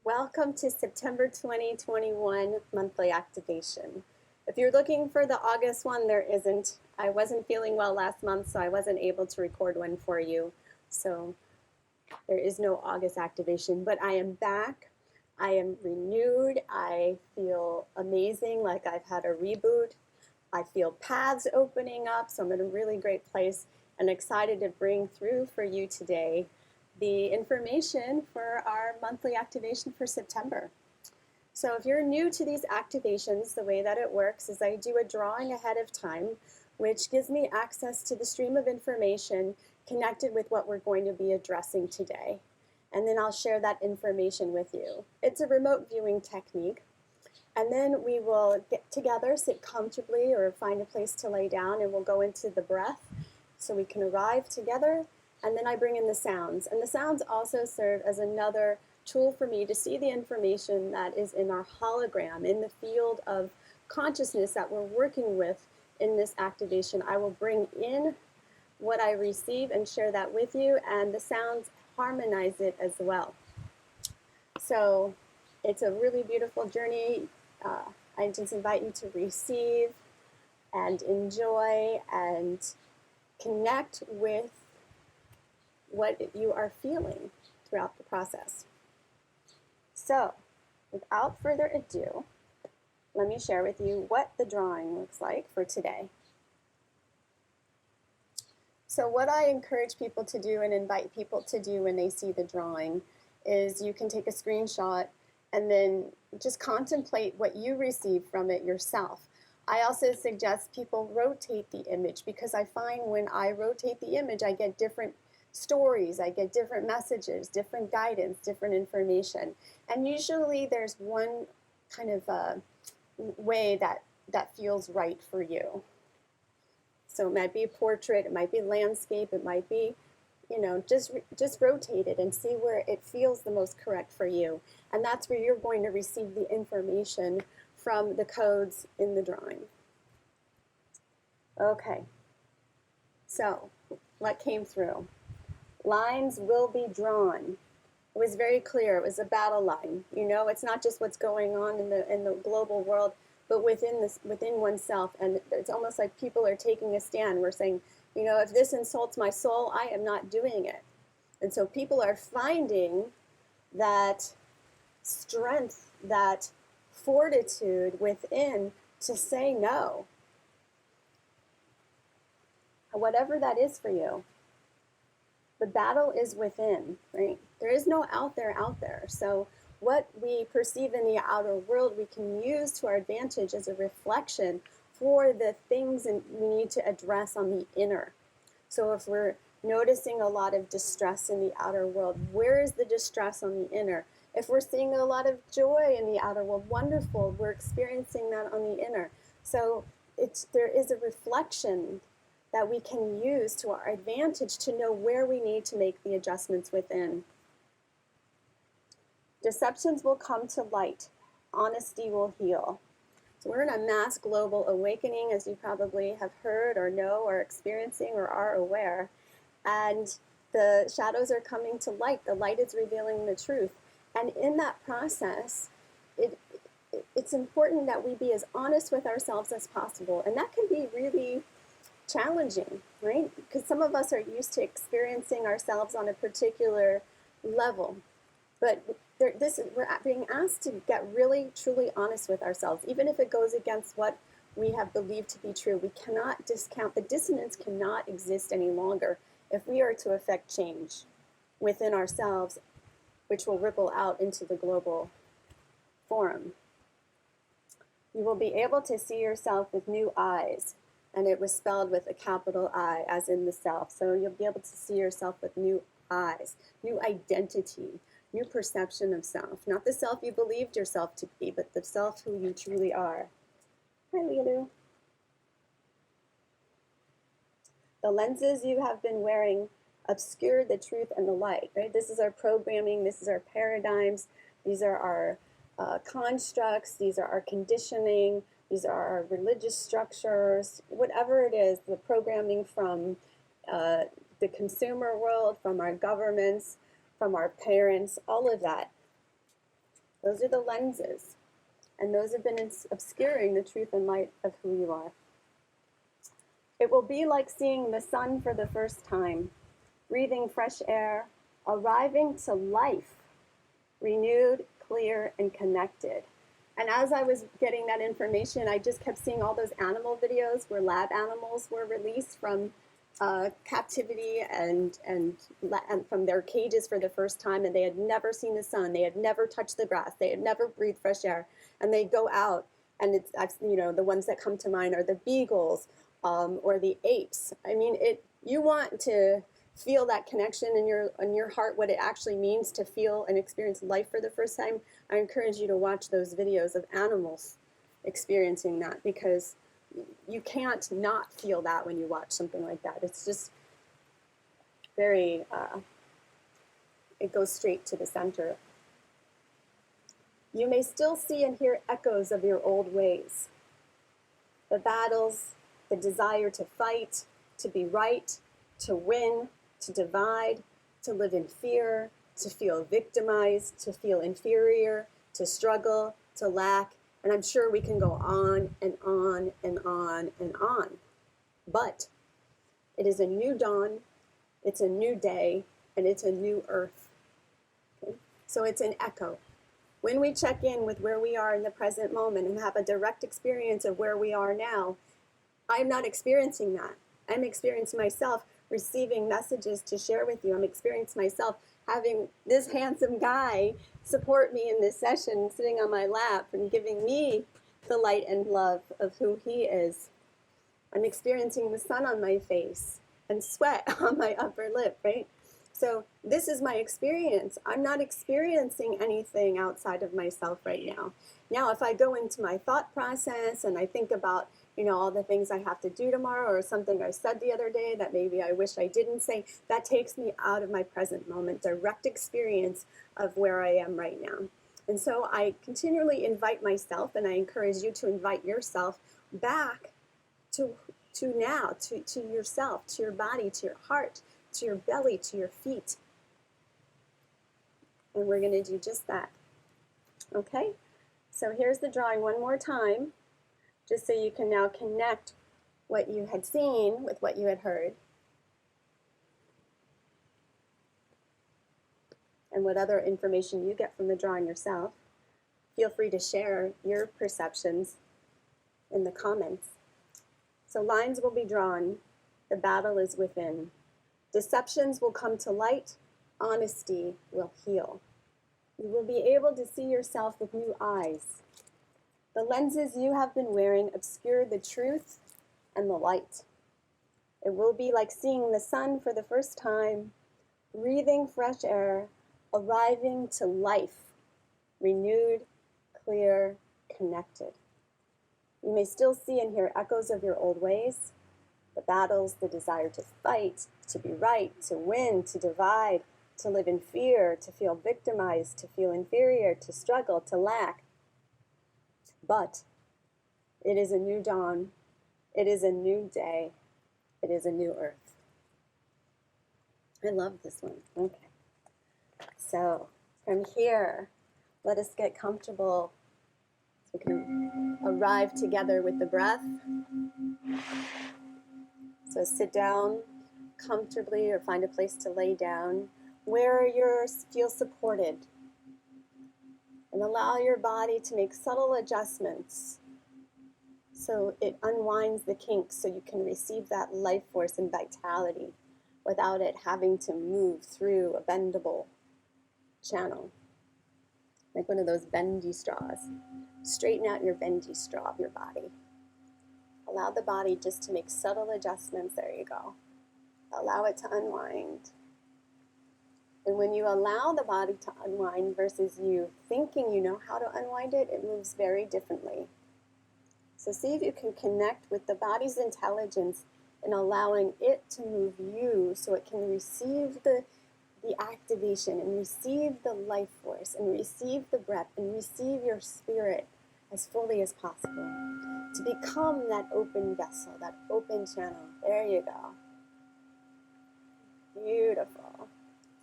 Welcome to September 2021 monthly activation. If you're looking for the August one, there isn't. I wasn't feeling well last month, so I wasn't able to record one for you. So there is no August activation, but I am back. I am renewed. I feel amazing, like I've had a reboot. I feel paths opening up, so I'm in a really great place and excited to bring through for you today the information for our monthly activation for September. So if you're new to these activations, the way that it works is I do a drawing ahead of time, which gives me access to the stream of information connected with what we're going to be addressing today. And then I'll share that information with you. It's a remote viewing technique. And then we will get together, sit comfortably or find a place to lay down, and we'll go into the breath so we can arrive together. And then I bring in the sounds. And the sounds also serve as another tool for me to see the information that is in our hologram, in the field of consciousness that we're working with in this activation. I will bring in what I receive and share that with you, and the sounds harmonize it as well. So it's a really beautiful journey. I just invite you to receive and enjoy and connect with what you are feeling throughout the process. So, without further ado, let me share with you what the drawing looks like for today. So what I encourage people to do and invite people to do when they see the drawing is you can take a screenshot and then just contemplate what you receive from it yourself. I also suggest people rotate the image, because I find when I rotate the image, I get different stories, I get different messages, different guidance, different information. And usually there's one kind of way that feels right for you. So it might be a portrait, it might be landscape, it might be, just rotate it and see where it feels the most correct for you. And that's where you're going to receive the information from the codes in the drawing. Okay, so what came through? Lines will be drawn. It was very clear. It was a battle line. It's not just what's going on in the global world, but within oneself. And it's almost like people are taking a stand. We're saying, if this insults my soul, I am not doing it. And so people are finding that strength, that fortitude within to say no. Whatever that is for you. The battle is within, right? There is no out there. So what we perceive in the outer world, we can use to our advantage as a reflection for the things we need to address on the inner. So if we're noticing a lot of distress in the outer world, where is the distress on the inner? If we're seeing a lot of joy in the outer world, wonderful, we're experiencing that on the inner. So there is a reflection that we can use to our advantage to know where we need to make the adjustments within. Deceptions will come to light. Honesty will heal. So we're in a mass global awakening, as you probably have heard or know or experiencing or are aware. And the shadows are coming to light. The light is revealing the truth. And in that process, it's important that we be as honest with ourselves as possible. And that can be really challenging, right? Because some of us are used to experiencing ourselves on a particular level. But we're being asked to get really, truly honest with ourselves, even if it goes against what we have believed to be true. We cannot discount, the dissonance cannot exist any longer if we are to affect change within ourselves, which will ripple out into the global forum. You will be able to see yourself with new eyes. And it was spelled with a capital I, as in the self. So you'll be able to see yourself with new eyes, new identity, new perception of self. Not the self you believed yourself to be, but the self who you truly are. Hi, Lulu. The lenses you have been wearing obscure the truth and the light, right? This is our programming, this is our paradigms, these are our constructs, these are our conditioning, these are our religious structures, whatever it is, the programming from the consumer world, from our governments, from our parents, all of that. Those are the lenses. And those have been obscuring the truth and light of who you are. It will be like seeing the sun for the first time, breathing fresh air, arriving to life, renewed, clear, and connected. And as I was getting that information, I just kept seeing all those animal videos where lab animals were released from captivity and from their cages for the first time, and they had never seen the sun, they had never touched the grass, they had never breathed fresh air, and they go out, and it's, you know, the ones that come to mind are the beagles or the apes. I mean, you want to feel that connection in your heart, what it actually means to feel and experience life for the first time. I encourage you to watch those videos of animals experiencing that, because you can't not feel that when you watch something like that. It's just very, it goes straight to the center. You may still see and hear echoes of your old ways. The battles, the desire to fight, to be right, to win, to divide, to live in fear, to feel victimized, to feel inferior, to struggle, to lack. And I'm sure we can go on and on and on and on. But it is a new dawn, it's a new day, and it's a new earth. Okay? So it's an echo. When we check in with where we are in the present moment and have a direct experience of where we are now, I'm not experiencing that. I'm experiencing myself receiving messages to share with you. I'm experiencing myself having this handsome guy support me in this session, sitting on my lap and giving me the light and love of who he is. I'm experiencing the sun on my face and sweat on my upper lip, right? So this is my experience. I'm not experiencing anything outside of myself right now. Now, if I go into my thought process and I think about, you know, all the things I have to do tomorrow, or something I said the other day that maybe I wish I didn't say, that takes me out of my present moment, direct experience of where I am right now. And so I continually invite myself, and I encourage you to invite yourself back to now, to yourself, to your body, to your heart, to your belly, to your feet. And we're going to do just that. Okay? So here's the drawing one more time, just so you can now connect what you had seen with what you had heard, and what other information you get from the drawing yourself. Feel free to share your perceptions in the comments. So lines will be drawn. The battle is within. Deceptions will come to light. Honesty will heal. You will be able to see yourself with new eyes. The lenses you have been wearing obscure the truth and the light. It will be like seeing the sun for the first time, breathing fresh air, arriving to life, renewed, clear, connected. You may still see and hear echoes of your old ways, the battles, the desire to fight, to be right, to win, to divide, to live in fear, to feel victimized, to feel inferior, to struggle, to lack. But it is a new dawn, it is a new day, it is a new earth. I love this one. Okay. So from here, let us get comfortable so we can arrive together with the breath. So sit down comfortably or find a place to lay down where you feel supported. And allow your body to make subtle adjustments so it unwinds the kinks, so you can receive that life force and vitality without it having to move through a bendable channel. Like one of those bendy straws. Straighten out your bendy straw of your body. Allow the body just to make subtle adjustments. There you go. Allow it to unwind. And when you allow the body to unwind versus you thinking you know how to unwind it, it moves very differently. So see if you can connect with the body's intelligence in allowing it to move you so it can receive the activation and receive the life force and receive the breath and receive your spirit as fully as possible. To become that open vessel, that open channel. There you go. Beautiful.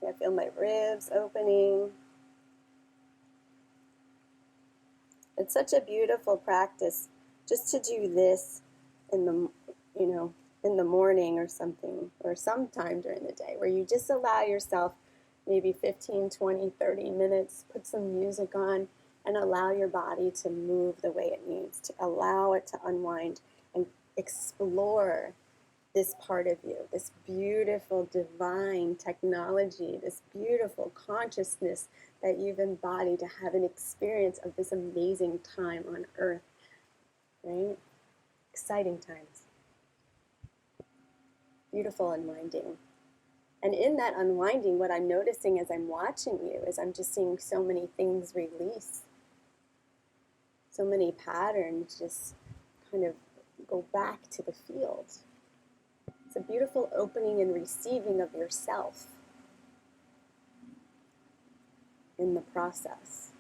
I feel my ribs opening. It's such a beautiful practice just to do this in the, in the morning or something, or sometime during the day, where you just allow yourself maybe 15, 20, 30 minutes, put some music on, and allow your body to move the way it needs, to allow it to unwind and explore this part of you, this beautiful divine technology, this beautiful consciousness that you've embodied to have an experience of this amazing time on earth, right? Exciting times. Beautiful unwinding. And in that unwinding, what I'm noticing as I'm watching you is I'm just seeing so many things release. So many patterns just kind of go back to the field. It's a beautiful opening and receiving of yourself in the process.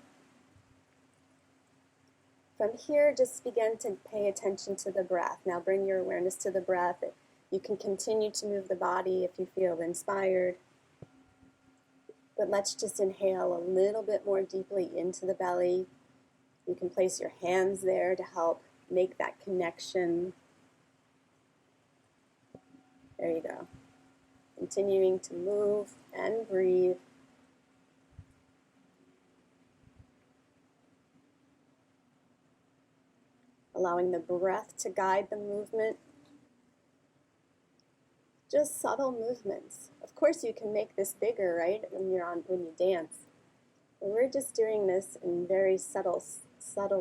From here, just begin to pay attention to the breath. Now bring your awareness to the breath. You can continue to move the body if you feel inspired. But let's just inhale a little bit more deeply into the belly. You can place your hands there to help make that connection. There you go. Continuing to move and breathe. Allowing the breath to guide the movement. Just subtle movements. Of course you can make this bigger, right, when you dance. But we're just doing this in very subtle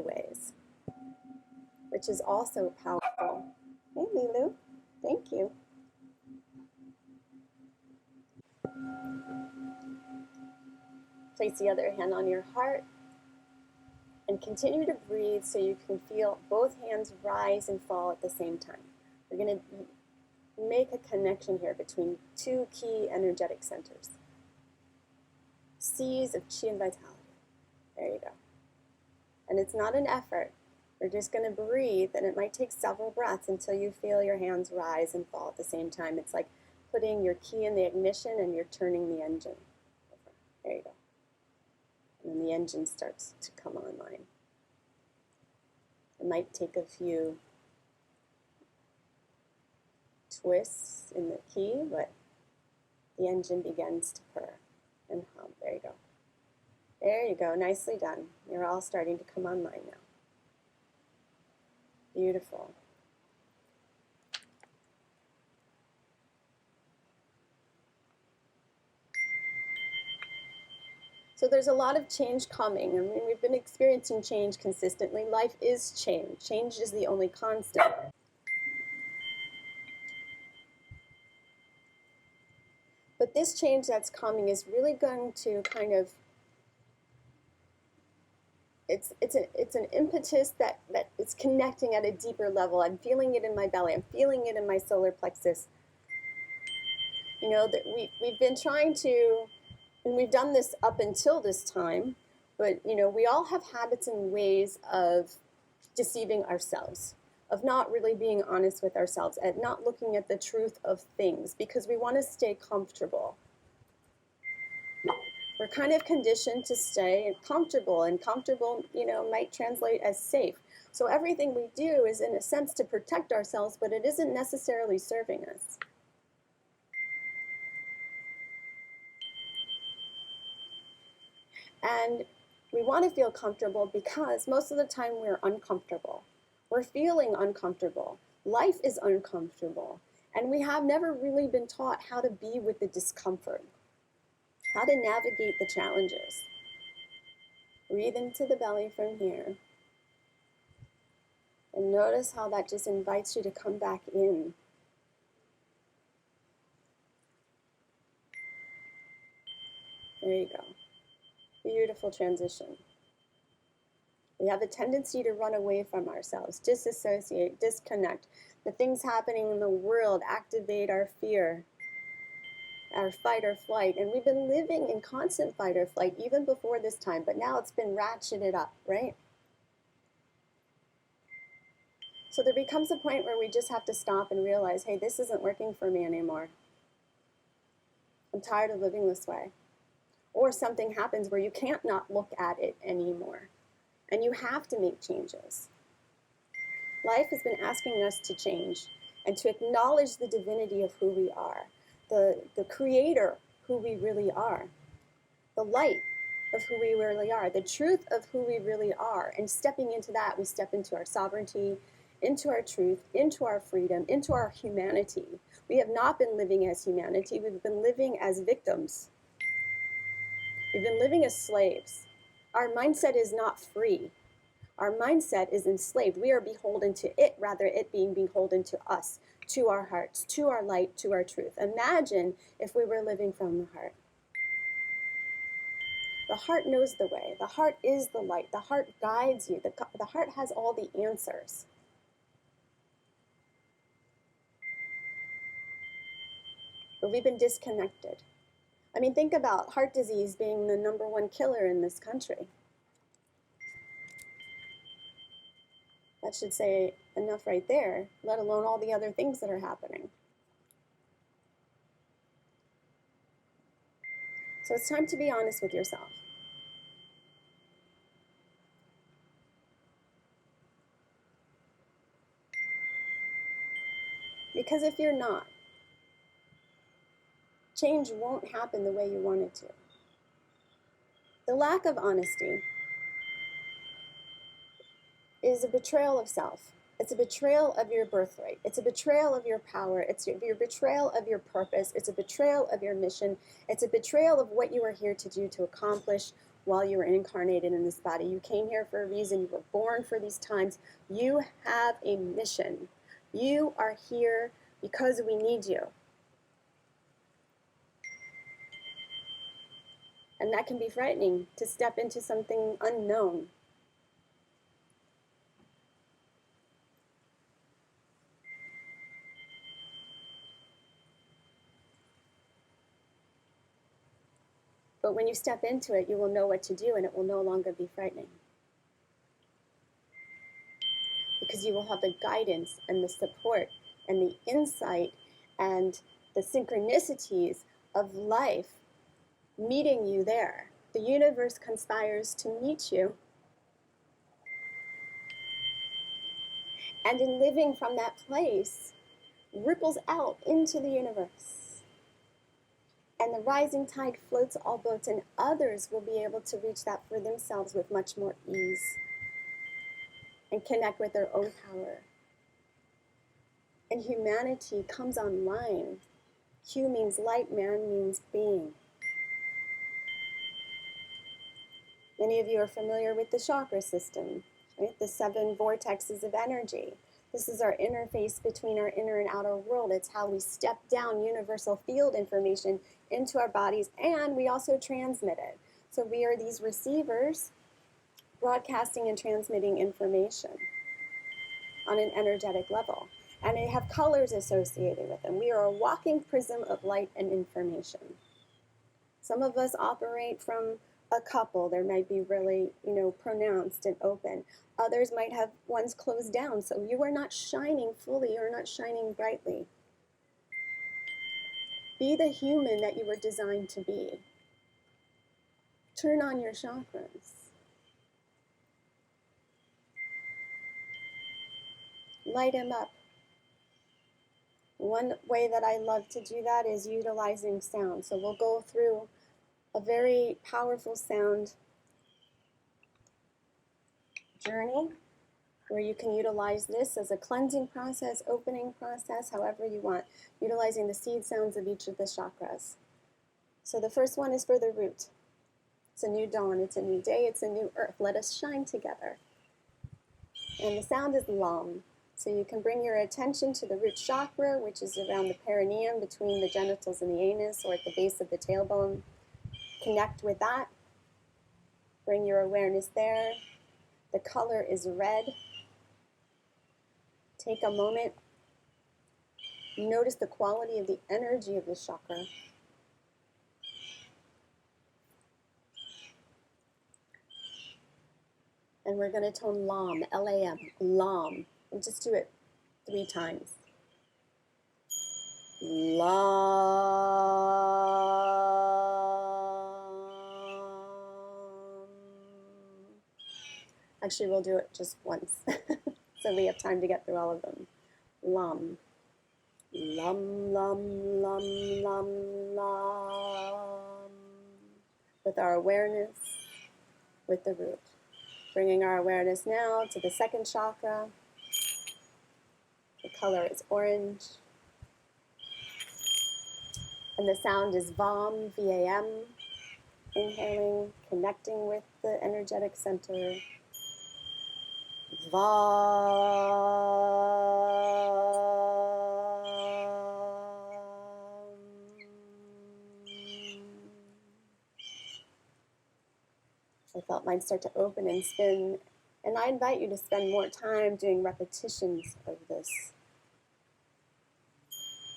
ways, which is also powerful. Hey Lilu, thank you. Place the other hand on your heart and continue to breathe so you can feel both hands rise and fall at the same time. We're going to make a connection here between two key energetic centers. Seas of chi and vitality. There you go. And it's not an effort. We're just going to breathe, and it might take several breaths until you feel your hands rise and fall at the same time. It's like putting your key in the ignition and you're turning the engine over. There you go. And then the engine starts to come online. It might take a few twists in the key, but the engine begins to purr and hum. There you go. There you go. Nicely done. You're all starting to come online now. Beautiful. So there's a lot of change coming. I mean, we've been experiencing change consistently. Life is change. Change is the only constant. But this change that's coming is really going to kind of, it's an impetus that is connecting at a deeper level. I'm feeling it in my belly. I'm feeling it in my solar plexus. You know, that we've been trying to, and we've done this up until this time, but you know, we all have habits and ways of deceiving ourselves, of not really being honest with ourselves, at not looking at the truth of things because we want to stay comfortable. We're kind of conditioned to stay comfortable, and comfortable, you know, might translate as safe. So everything we do is in a sense to protect ourselves, but it isn't necessarily serving us. And we want to feel comfortable because most of the time we're uncomfortable. We're feeling uncomfortable. Life is uncomfortable. And we have never really been taught how to be with the discomfort, how to navigate the challenges. Breathe into the belly from here. And notice how that just invites you to come back in. There you go. Beautiful transition. We have a tendency to run away from ourselves, disassociate, disconnect. The things happening in the world activate our fear, our fight or flight. And we've been living in constant fight or flight even before this time, but now it's been ratcheted up, right? So there becomes a point where we just have to stop and realize, hey, this isn't working for me anymore. I'm tired of living this way. Or something happens where you can't not look at it anymore. and you have to make changes. Life has been asking us to change and to acknowledge the divinity of who we are, the creator who we really are, the light of who we really are, the truth of who we really are. And stepping into that, we step into our sovereignty, into our truth, into our freedom, into our humanity. We have not been living as humanity. We've been living as victims. We've been living as slaves. Our mindset is not free. Our mindset is enslaved. We are beholden to it, rather it being beholden to us, to our hearts, to our light, to our truth. Imagine if we were living from the heart. The heart knows the way. The heart is the light. The heart guides you. The heart has all the answers. But we've been disconnected. I mean, think about heart disease being the #1 killer in this country. That should say enough right there, let alone all the other things that are happening. So it's time to be honest with yourself. Because if you're not, change won't happen the way you want it to. The lack of honesty is a betrayal of self. It's a betrayal of your birthright. It's a betrayal of your power. It's your betrayal of your purpose. It's a betrayal of your mission. It's a betrayal of what you are here to do, to accomplish while you were incarnated in this body. You came here for a reason. You were born for these times. You have a mission. You are here because we need you. And that can be frightening, to step into something unknown. But when you step into it, you will know what to do, and it will no longer be frightening. Because you will have the guidance and the support and the insight and the synchronicities of life meeting you there. The universe conspires to meet you. And in living from that place, ripples out into the universe. And the rising tide floats all boats, and others will be able to reach that for themselves with much more ease and connect with their own power. And humanity comes online. HUE means light, man means being. Many of you are familiar with the chakra system, right? The 7 vortexes of energy. This is our interface between our inner and outer world. It's how we step down universal field information into our bodies, and we also transmit it. So we are these receivers broadcasting and transmitting information on an energetic level. And they have colors associated with them. We are a walking prism of light and information. Some of us operate from a couple. There might be really, pronounced and open. Others might have ones closed down, so you are not shining fully, you're not shining brightly. Be the human that you were designed to be. Turn on your chakras. Light them up. One way that I love to do that is utilizing sound. So we'll go through a very powerful sound journey where you can utilize this as a cleansing process, opening process, however you want, utilizing the seed sounds of each of the chakras. So the first one is for the root. It's a new dawn, it's a new day, it's a new earth. Let us shine together. And the sound is Lam. So you can bring your attention to the root chakra, which is around the perineum between the genitals and the anus, or at the base of the tailbone. Connect with that. Bring your awareness there. The color is red. Take a moment. Notice the quality of the energy of the chakra. And we're going to tone Lam, L-A-M, Lam. And just do it 3 times. Lam. Actually, we'll do it just once, so we have time to get through all of them. Lum. Lum, lum, lum, lum, lum. With our awareness, with the root. Bringing our awareness now to the second chakra. The color is orange. And the sound is VAM, V-A-M. Inhaling, connecting with the energetic center. I felt mine start to open and spin, and I invite you to spend more time doing repetitions of this.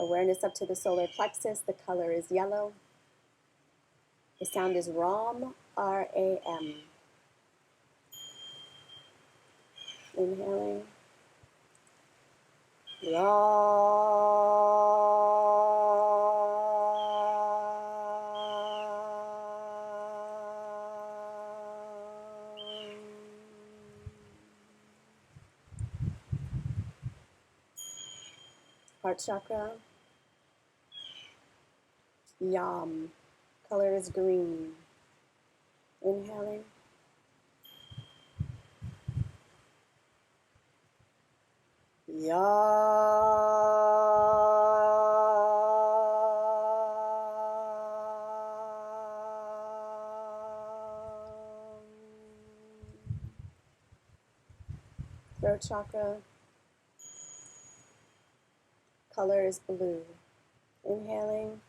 Awareness up to the solar plexus, the color is yellow. The sound is RAM, R-A-M. Inhaling. Heart chakra. Yam. Color is green. Inhaling. Throat chakra. Color is blue. Inhaling.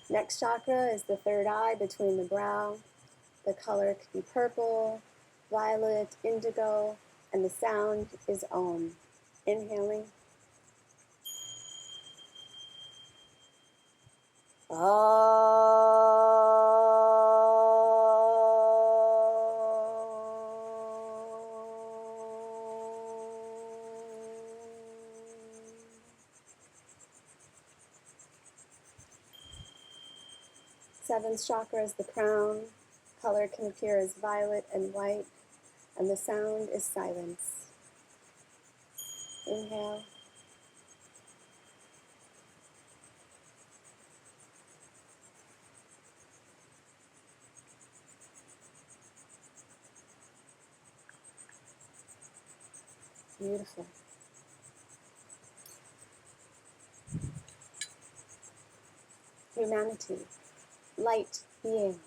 Next chakra is the third eye between the brow. The color could be purple, violet, indigo, and the sound is Om. Inhaling. Seventh chakra is the crown. Color can appear as violet and white, and the sound is silence. Inhale. Beautiful. Humanity. Light being.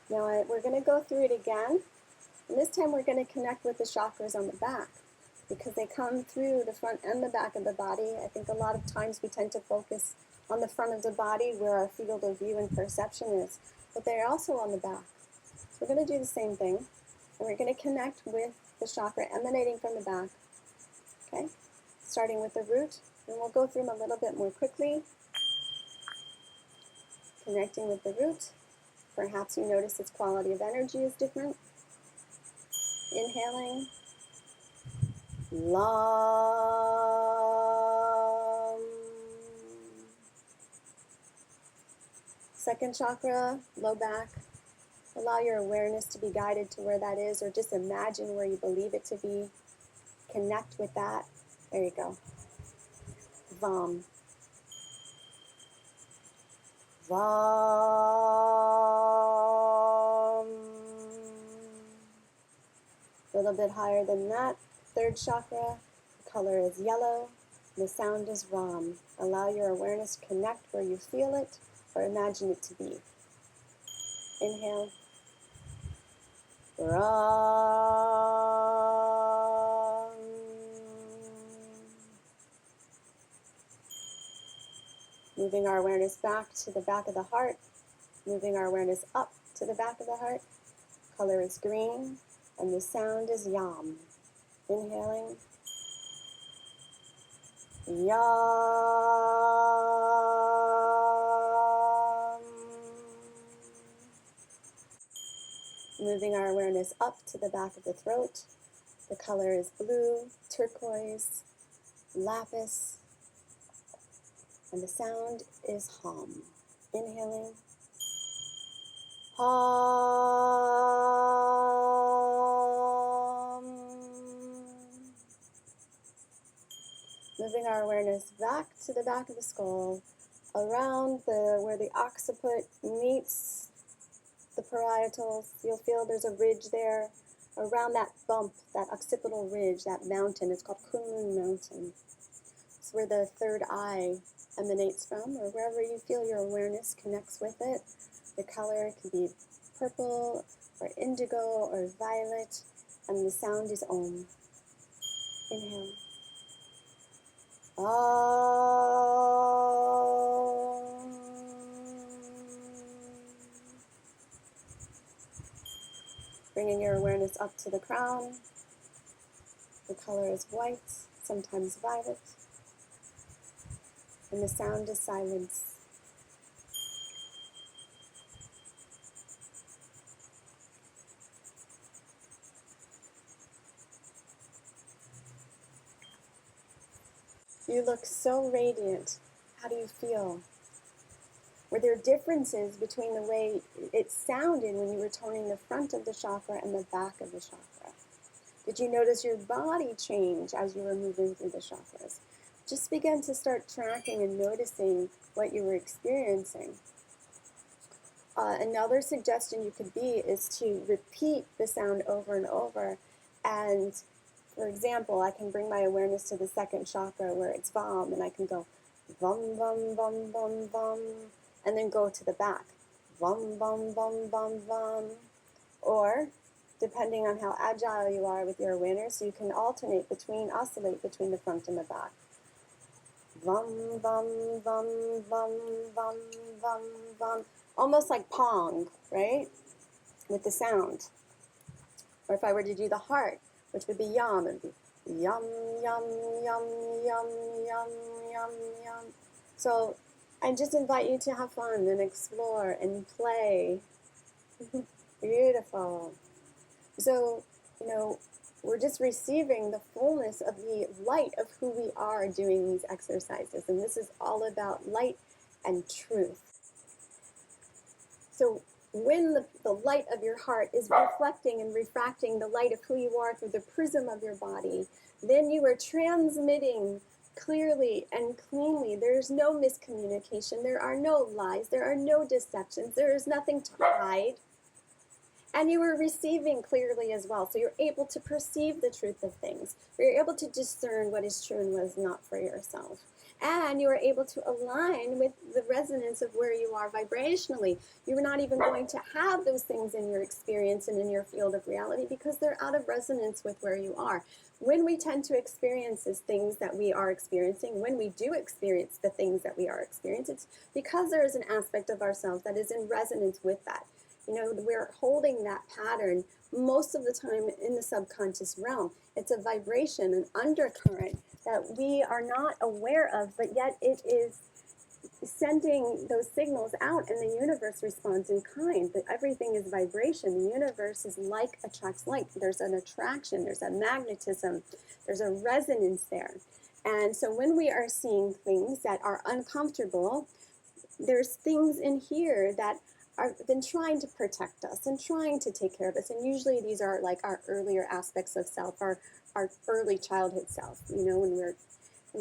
Now we're going to go through it again, and this time we're going to connect with the chakras on the back, because they come through the front and the back of the body. I think a lot of times we tend to focus on the front of the body where our field of view and perception is, but they're also on the back. So we're going to do the same thing, and we're going to connect with the chakra emanating from the back. Okay, starting with the root, and we'll go through them a little bit more quickly. Connecting with the root. Perhaps you notice its quality of energy is different. Inhaling. Lam. Second chakra, low back. Allow your awareness to be guided to where that is, or just imagine where you believe it to be. Connect with that. There you go. Vam. Vam. A little bit higher than that. Third chakra, the color is yellow, and the sound is Ram. Allow your awareness to connect where you feel it or imagine it to be. Inhale. Ram. Moving our awareness back to the back of the heart. Moving our awareness up to the back of the heart. Color is green, and the sound is Yam. Inhaling. Yam. Moving our awareness up to the back of the throat. The color is blue, turquoise, lapis, and the sound is hum. Inhaling. Hum. Moving our awareness back to the back of the skull, around where the occiput meets the parietals. You'll feel there's a ridge there. Around that bump, that occipital ridge, that mountain, it's called Kunlun Mountain. It's where the third eye emanates from, or wherever you feel your awareness connects with it. The color can be purple, or indigo, or violet, and the sound is Om. Inhale. Om. Bringing your awareness up to the crown. The color is white, sometimes violet, and the sound is silence. You look so radiant. How do you feel? Were there differences between the way it sounded when you were toning the front of the chakra and the back of the chakra? Did you notice your body change as you were moving through the chakras? Just begin to start tracking and noticing what you were experiencing. Another suggestion you could be is to repeat the sound over and over. And for example, I can bring my awareness to the second chakra where it's Vam, and I can go Vam, Vam, Vam, Vam, Vam, and then go to the back. Vam, Vam, Vam, Vam, Vam. Or, depending on how agile you are with your awareness, you can oscillate between the front and the back. Vam, Vam, Vam, Vam, Vam, Vam, Vam. Almost like Pong, right? With the sound. Or if I were to do the heart, which would be Yum, it would be Yum, Yum, Yum, Yum, Yum, Yum, Yum. So I just invite you to have fun and explore and play. Beautiful. So, we're just receiving the fullness of the light of who we are doing these exercises. And this is all about light and truth. So when the light of your heart is reflecting and refracting the light of who you are through the prism of your body, then you are transmitting clearly and cleanly. There's no miscommunication. There are no lies. There are no deceptions. There is nothing to hide. And you are receiving clearly as well. So you're able to perceive the truth of things. You're able to discern what is true and what is not for yourself. And you are able to align with the resonance of where you are vibrationally. You're not even going to have those things in your experience and in your field of reality because they're out of resonance with where you are. When we tend to experience these things that we are experiencing, when we do experience the things that we are experiencing, it's because there is an aspect of ourselves that is in resonance with that. We're holding that pattern most of the time in the subconscious realm. It's a vibration, an undercurrent that we are not aware of, but yet it is sending those signals out, and the universe responds in kind. But everything is vibration. The universe is like attracts like. There's an attraction, there's a magnetism, there's a resonance there. And so when we are seeing things that are uncomfortable, there's things in here that have been trying to protect us and trying to take care of us. And usually these are like our earlier aspects of self, our early childhood self, when we're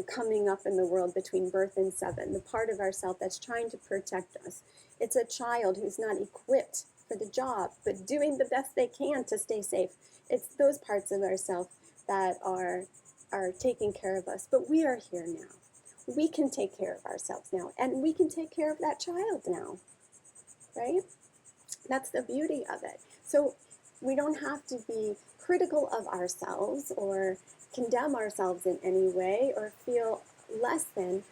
coming up in the world between birth and 7, the part of ourself that's trying to protect us. It's a child who's not equipped for the job, but doing the best they can to stay safe. It's those parts of ourself that are taking care of us. But we are here now. We can take care of ourselves now, and we can take care of that child now. Right? That's the beauty of it. So we don't have to be critical of ourselves or condemn ourselves in any way or feel less than.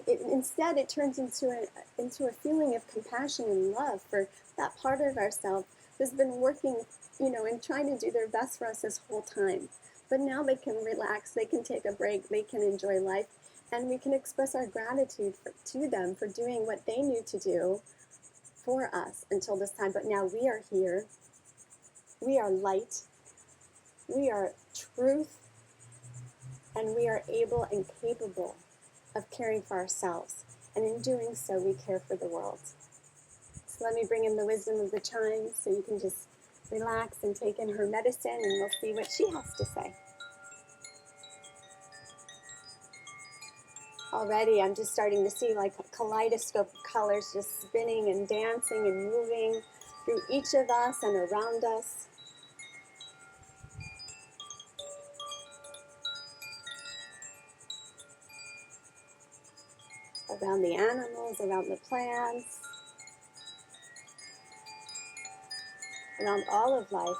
Instead, it turns into a feeling of compassion and love for that part of ourselves who's been working, and trying to do their best for us this whole time. But now they can relax, they can take a break, they can enjoy life, and we can express our gratitude to them for doing what they knew to do for us until this time. But now we are here, We are light, we are truth, and we are able and capable of caring for ourselves. And in doing so, we care for the world. So let me bring in the wisdom of the chimes so you can just relax and take in her medicine, and we'll see what she has to say. Already I'm just starting to see like a kaleidoscope of colors just spinning and dancing and moving through each of us and around us. Around the animals, around the plants, around all of life.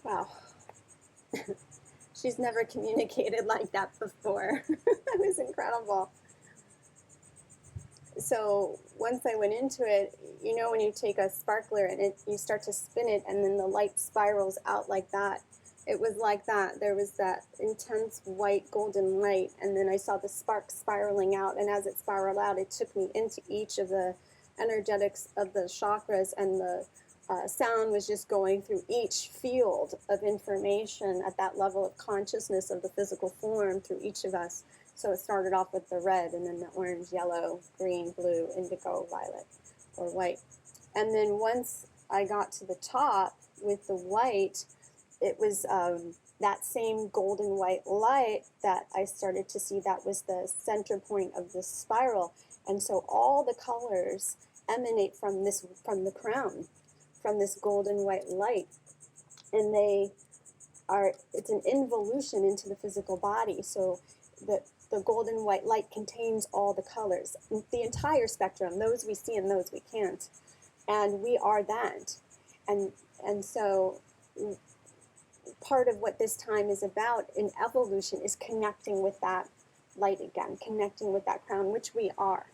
Wow. She's never communicated like that before. That was incredible. So once I went into it, you know when you take a sparkler and you start to spin it and then the light spirals out like that, it was like that. There was that intense white golden light, and then I saw the spark spiraling out, and as it spiraled out, it took me into each of the energetics of the chakras, and the sound was just going through each field of information at that level of consciousness of the physical form through each of us. So it started off with the red, and then the orange, yellow, green, blue, indigo, violet, or white. And then once I got to the top with the white, it was that same golden white light that I started to see. That was the center point of the spiral. And so all the colors emanate from the crown, from this golden white light. And it's an involution into the physical body. So the golden white light contains all the colors, the entire spectrum, those we see and those we can't. And we are that. And so part of what this time is about in evolution is connecting with that light again, connecting with that crown, which we are.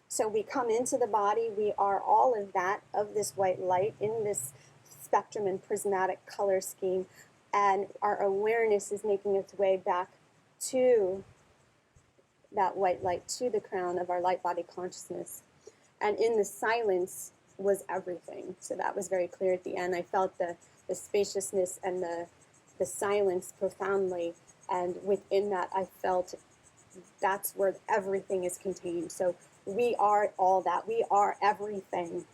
So we come into the body, we are all of that, of this white light in this spectrum and prismatic color scheme, and our awareness is making its way back to that white light, to the crown of our light body consciousness. And in the silence was everything. So that was very clear at the end. I felt the spaciousness and the silence profoundly, and within that I felt that's where everything is contained. So we are all that. We are everything.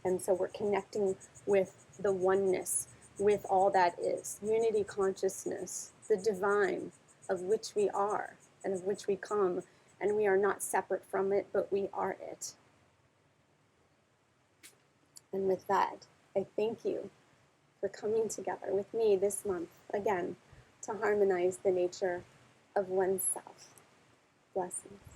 And so we're connecting with the oneness, with all that is. Unity consciousness, the divine of which we are and of which we come. And we are not separate from it, but we are it. And with that, I thank you for coming together with me this month, again, to harmonize the nature of oneself. Blessings.